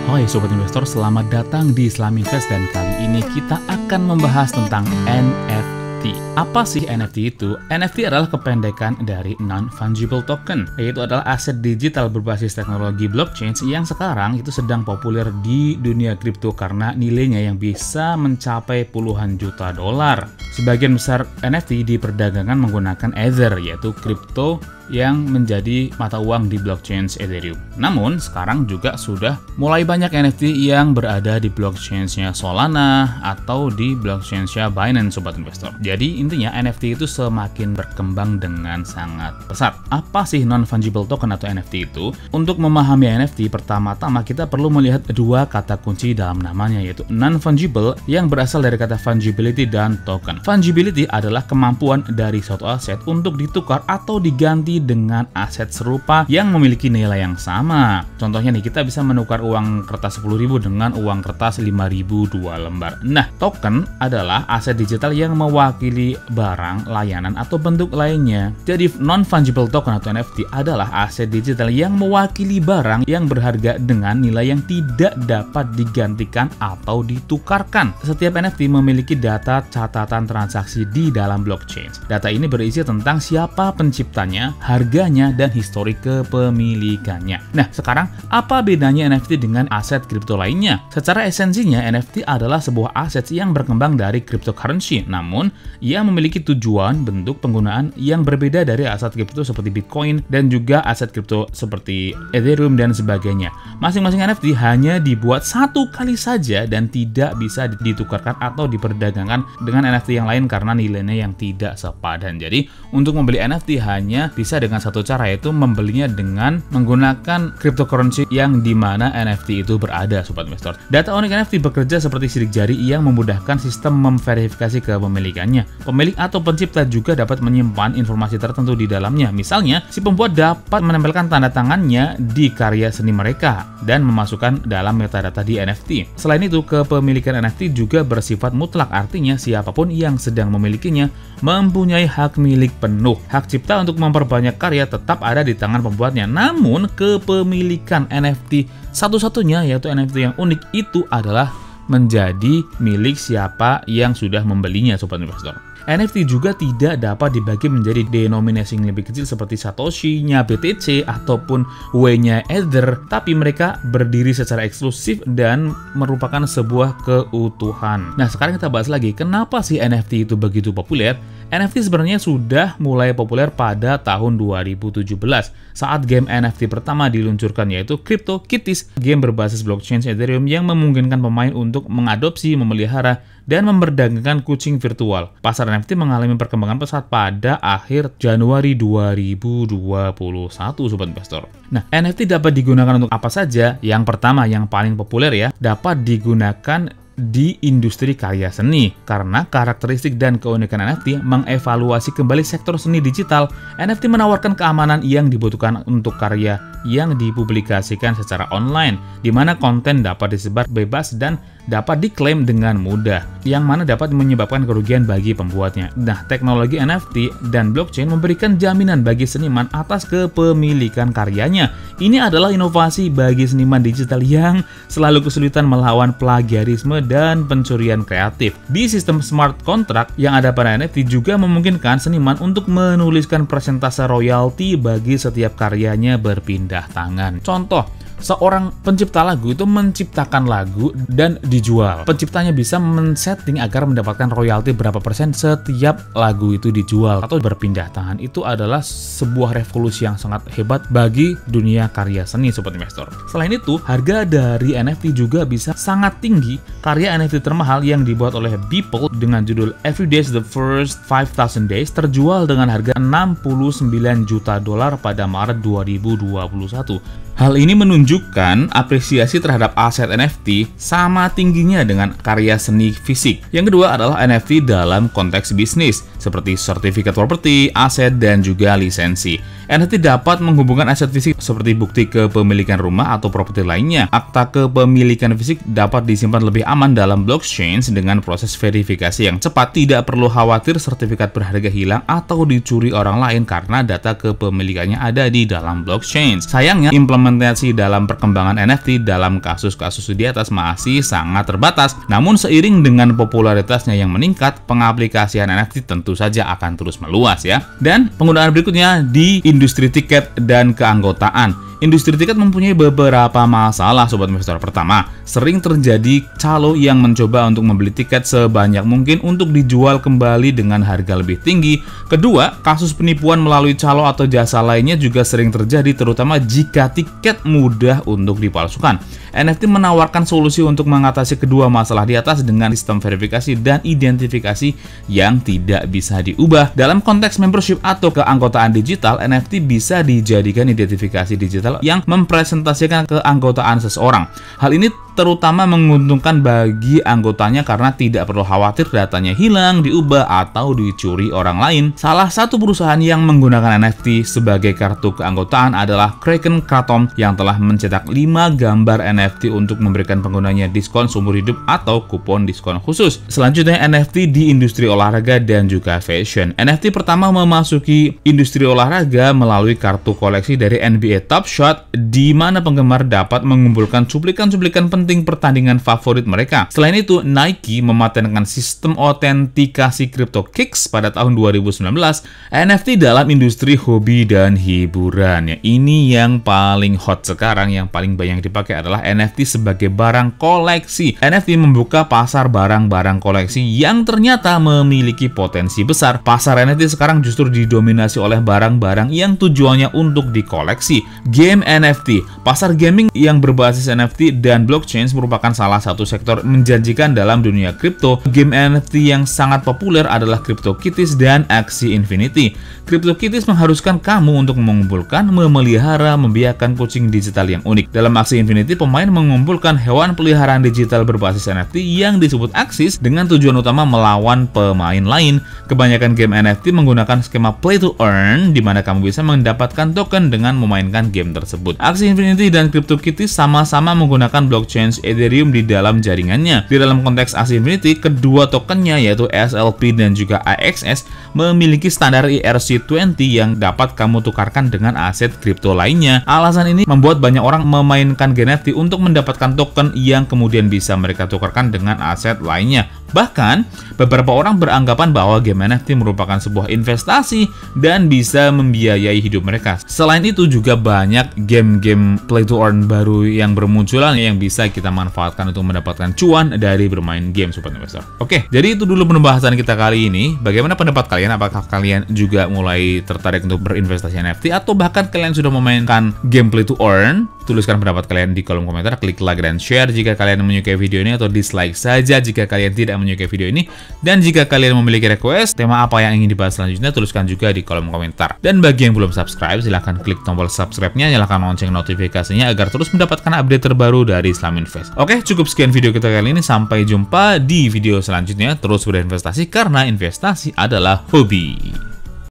Hai Sobat Investor, selamat datang di Islam Invest dan kali ini kita akan membahas tentang NFT. Apa sih NFT itu? NFT adalah kependekan dari Non-Fungible Token, yaitu adalah aset digital berbasis teknologi blockchain yang sekarang itu sedang populer di dunia kripto karena nilainya yang bisa mencapai puluhan juta dolar. Sebagian besar NFT diperdagangkan menggunakan Ether, yaitu kripto yang menjadi mata uang di blockchain Ethereum. Namun, sekarang juga sudah mulai banyak NFT yang berada di blockchain-nya Solana atau di blockchain-nya Binance, Sobat Investor. Jadi, intinya NFT itu semakin berkembang dengan sangat pesat. Apa sih Non-Fungible Token atau NFT itu? Untuk memahami NFT, pertama-tama kita perlu melihat dua kata kunci dalam namanya, yaitu Non-Fungible yang berasal dari kata fungibility dan token. Fungibility adalah kemampuan dari suatu aset untuk ditukar atau diganti dengan aset serupa yang memiliki nilai yang sama. Contohnya nih, kita bisa menukar uang kertas 10.000 dengan uang kertas 5.000 2 lembar. Nah, token adalah aset digital yang mewakili barang, layanan, atau bentuk lainnya. Jadi, non-fungible token atau NFT adalah aset digital yang mewakili barang yang berharga dengan nilai yang tidak dapat digantikan atau ditukarkan. Setiap NFT memiliki data catatan transaksi di dalam blockchain. Data ini berisi tentang siapa penciptanya, harganya, dan historik kepemilikannya. Nah, sekarang apa bedanya NFT dengan aset kripto lainnya? Secara esensinya, NFT adalah sebuah aset yang berkembang dari cryptocurrency, namun ia memiliki tujuan bentuk penggunaan yang berbeda dari aset kripto seperti Bitcoin dan juga aset kripto seperti Ethereum dan sebagainya. Masing-masing NFT hanya dibuat satu kali saja dan tidak bisa ditukarkan atau diperdagangkan dengan NFT yang lain karena nilainya yang tidak sepadan. Jadi, untuk membeli NFT hanya bisa dengan satu cara, yaitu membelinya dengan menggunakan cryptocurrency yang dimana NFT itu berada, Sobat Investor. Data unik NFT bekerja seperti sidik jari yang memudahkan sistem memverifikasi kepemilikannya. Pemilik atau pencipta juga dapat menyimpan informasi tertentu di dalamnya. Misalnya, si pembuat dapat menempelkan tanda tangannya di karya seni mereka dan memasukkan dalam metadata di NFT. Selain itu, kepemilikan NFT juga bersifat mutlak, artinya siapapun yang sedang memilikinya mempunyai hak milik penuh. Hak cipta untuk memperbanyak karya tetap ada di tangan pembuatnya. Namun, kepemilikan NFT satu-satunya, yaitu NFT yang unik, itu adalah menjadi milik siapa yang sudah membelinya, Sobat Investor. NFT juga tidak dapat dibagi menjadi denominasi yang lebih kecil seperti Satoshi-nya BTC ataupun W-nya Ether, tapi mereka berdiri secara eksklusif dan merupakan sebuah keutuhan. Nah, sekarang kita bahas lagi, kenapa sih NFT itu begitu populer? NFT sebenarnya sudah mulai populer pada tahun 2017 saat game NFT pertama diluncurkan, yaitu CryptoKitties, game berbasis blockchain Ethereum yang memungkinkan pemain untuk mengadopsi, memelihara, dan memperdagangkan kucing virtual. Pasar NFT mengalami perkembangan pesat pada akhir Januari 2021, Sobat Investor. Nah, NFT dapat digunakan untuk apa saja? Yang pertama, yang paling populer ya, dapat digunakan di industri karya seni. Karena karakteristik dan keunikan NFT mengevaluasi kembali sektor seni digital, NFT menawarkan keamanan yang dibutuhkan untuk karya yang dipublikasikan secara online, di mana konten dapat disebar bebas dan dapat diklaim dengan mudah, yang mana dapat menyebabkan kerugian bagi pembuatnya. Nah, teknologi NFT dan blockchain memberikan jaminan bagi seniman atas kepemilikan karyanya. Ini adalah inovasi bagi seniman digital yang selalu kesulitan melawan plagiarisme dan pencurian kreatif. Di sistem smart contract yang ada pada NFT juga memungkinkan seniman untuk menuliskan persentase royalti bagi setiap karyanya berpindah tangan. Contoh, seorang pencipta lagu itu menciptakan lagu dan dijual. Penciptanya bisa men-setting agar mendapatkan royalti berapa persen setiap lagu itu dijual atau berpindah tangan. Itu adalah sebuah revolusi yang sangat hebat bagi dunia karya seni, Sobat Investor. Selain itu, harga dari NFT juga bisa sangat tinggi. Karya NFT termahal yang dibuat oleh Beeple dengan judul Every Day's the First 5,000 Days terjual dengan harga 69 juta dolar pada Maret 2021. Hal ini menunjukkan apresiasi terhadap aset NFT sama tingginya dengan karya seni fisik. Yang kedua adalah NFT dalam konteks bisnis, seperti sertifikat properti, aset, dan juga lisensi. NFT dapat menghubungkan aset fisik seperti bukti kepemilikan rumah atau properti lainnya. Akta kepemilikan fisik dapat disimpan lebih aman dalam blockchain dengan proses verifikasi yang cepat. Tidak perlu khawatir sertifikat berharga hilang atau dicuri orang lain karena data kepemilikannya ada di dalam blockchain. Sayangnya, implementasi dalam perkembangan NFT dalam kasus-kasus di atas masih sangat terbatas. Namun seiring dengan popularitasnya yang meningkat, pengaplikasian NFT tentu saja akan terus meluas ya. Dan penggunaan berikutnya di industri tiket dan keanggotaan. Industri tiket mempunyai beberapa masalah, sobat investor. Pertama, sering terjadi calo yang mencoba untuk membeli tiket sebanyak mungkin untuk dijual kembali dengan harga lebih tinggi. Kedua, kasus penipuan melalui calo atau jasa lainnya juga sering terjadi, terutama jika tiket mudah untuk dipalsukan. NFT menawarkan solusi untuk mengatasi kedua masalah di atas dengan sistem verifikasi dan identifikasi yang tidak bisa diubah. Dalam konteks membership atau keanggotaan digital, NFT bisa dijadikan identifikasi digital yang mempresentasikan keanggotaan seseorang. Hal ini terutama menguntungkan bagi anggotanya karena tidak perlu khawatir datanya hilang, diubah, atau dicuri orang lain. Salah satu perusahaan yang menggunakan NFT sebagai kartu keanggotaan adalah Kraken Kratom yang telah mencetak 5 gambar NFT untuk memberikan penggunanya diskon seumur hidup atau kupon diskon khusus. Selanjutnya, NFT di industri olahraga dan juga fashion. NFT pertama memasuki industri olahraga melalui kartu koleksi dari NBA Top Shot, di mana penggemar dapat mengumpulkan cuplikan-cuplikan penting pertandingan favorit mereka. Selain itu, Nike mematenkan sistem autentikasi CryptoKicks pada tahun 2019. NFT dalam industri hobi dan hiburan. Ya, ini yang paling hot sekarang, yang paling banyak dipakai adalah NFT sebagai barang koleksi. NFT membuka pasar barang-barang koleksi yang ternyata memiliki potensi besar. Pasar NFT sekarang justru didominasi oleh barang-barang yang tujuannya untuk dikoleksi. Game NFT, pasar gaming yang berbasis NFT dan blockchain merupakan salah satu sektor menjanjikan dalam dunia kripto. Game NFT yang sangat populer adalah CryptoKitties dan Axie Infinity. CryptoKitties mengharuskan kamu untuk mengumpulkan, memelihara, membiarkan kucing digital yang unik. Dalam Axie Infinity, pemain mengumpulkan hewan peliharaan digital berbasis NFT yang disebut Axis dengan tujuan utama melawan pemain lain. Kebanyakan game NFT menggunakan skema play to earn, di mana kamu bisa mendapatkan token dengan memainkan game tersebut. Axie Infinity dan CryptoKitties sama-sama menggunakan blockchain Ethereum di dalam jaringannya. Di dalam konteks Axie Infinity, kedua tokennya yaitu SLP dan juga AXS memiliki standar ERC20 yang dapat kamu tukarkan dengan aset kripto lainnya. Alasan ini membuat banyak orang memainkan game NFT untuk mendapatkan token yang kemudian bisa mereka tukarkan dengan aset lainnya. Bahkan, beberapa orang beranggapan bahwa game NFT merupakan sebuah investasi dan bisa membiayai hidup mereka. Selain itu, juga banyak game-game play to earn baru yang bermunculan yang bisa kita manfaatkan untuk mendapatkan cuan dari bermain game, sobat investor. Oke, jadi itu dulu pembahasan kita kali ini. Bagaimana pendapat kalian? Apakah kalian juga mulai tertarik untuk berinvestasi NFT atau bahkan kalian sudah memainkan game play to earn? Tuliskan pendapat kalian di kolom komentar, klik like dan share jika kalian menyukai video ini, atau dislike saja jika kalian tidak menyukai video ini. Dan jika kalian memiliki request tema apa yang ingin dibahas selanjutnya, tuliskan juga di kolom komentar. Dan bagi yang belum subscribe, silahkan klik tombol subscribe-nya, nyalakan lonceng notifikasinya agar terus mendapatkan update terbaru dari Islam Invest. Oke, cukup sekian video kita kali ini. Sampai jumpa di video selanjutnya. Terus berinvestasi karena investasi adalah hobi.